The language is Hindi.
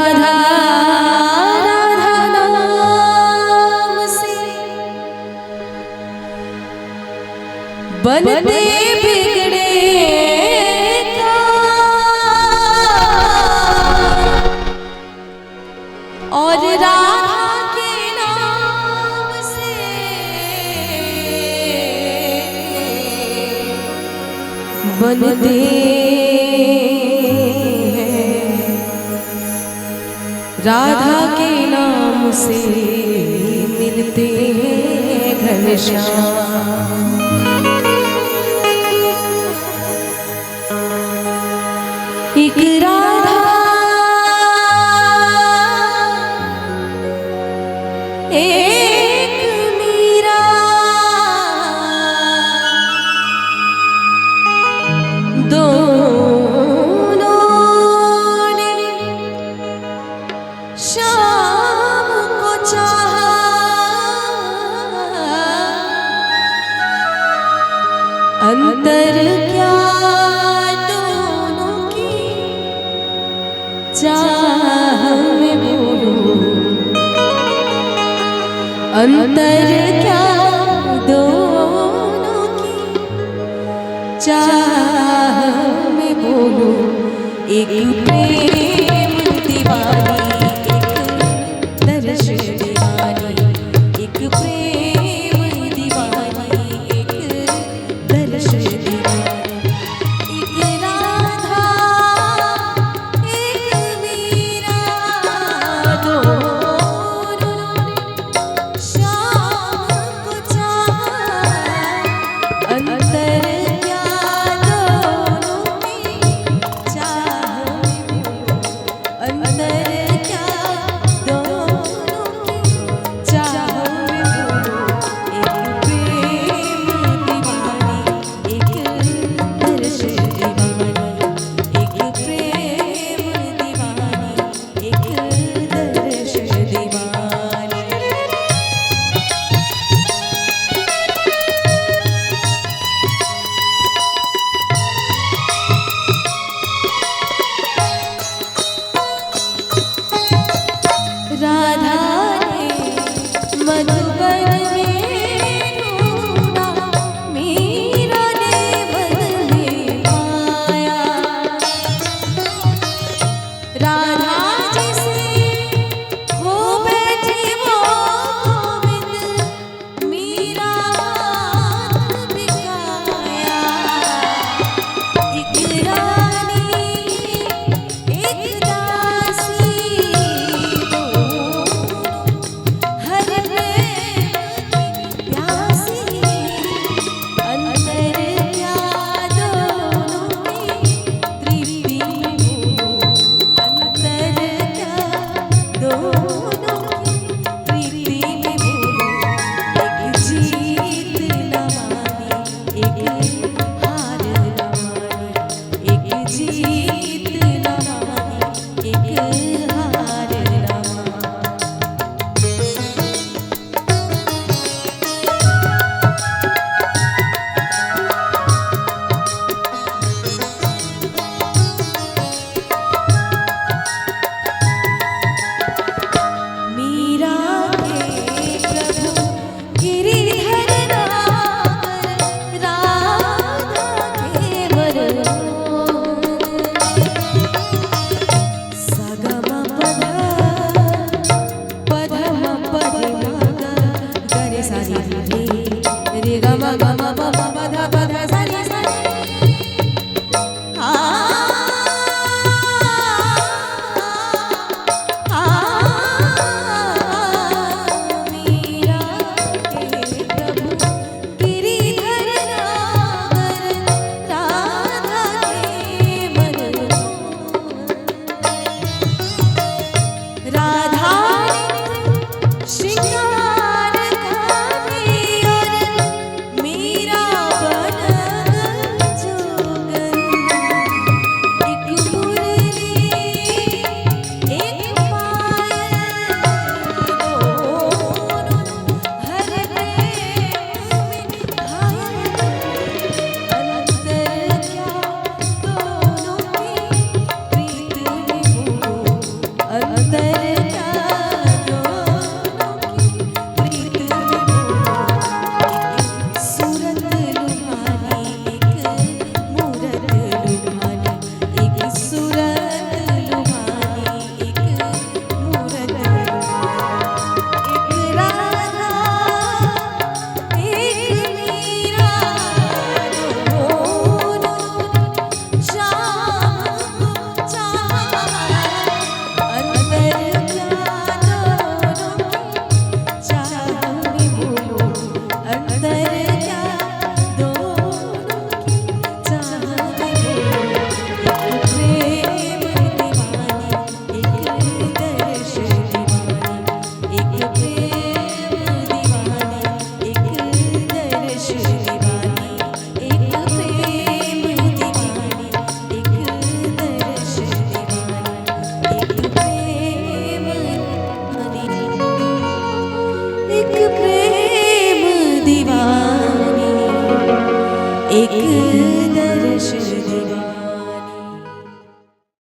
राधा राधा नाम से बनते बिगड़े और राधा के नाम से बनते राधा के नाम से मिलते हैं घनश्याम। एक राधा एक मीरा दोनों ने शाम को चाहा, अंतर क्या दोनों की चाह में बोलो, अंतर क्या दोनों की चाह में बोलो। एक प्रेम दीवानी एक दर्श दीवानी, एक प्रेम दीवानी एक दर्श दीवानी। एक राधा एक मीरा दोनों शाम को चाहा, अंतर क्या दोनों में चाह में बोलो, अंतर क्या दोनों की चाह में बोलो। एक प्रेम दीवानी एक दर्श दीवानी, एक प्रेम दीवानी एक दर्श दीवानी। राधा ने मधुबन में ढूंढा, मीरा ने वन में पाया। राधा जिसे हो बैठी वो गोविंद, मीरा हाथ बिकाया। एक रानी एक दासी दोनों हर प्रेम की प्यासी, अंतर क्या दोनों की तृप्ति में बोलो, अंतर क्या दोनों की तृप्ति में बोलो। एक जीत न मानी एक हार न मानी, एक जीत न मानी एक हार न मानी। मीरा के प्रभु गिरिधर नागर, राधा के वरदान। सगम पध पधम पधि मग गरे सारी रे गम गम पम पध पध सारी सारी। मीरा के प्रभु गिरिधर नागर, राधा के वरदान। राधा श्रृंगार करे और मीरा एक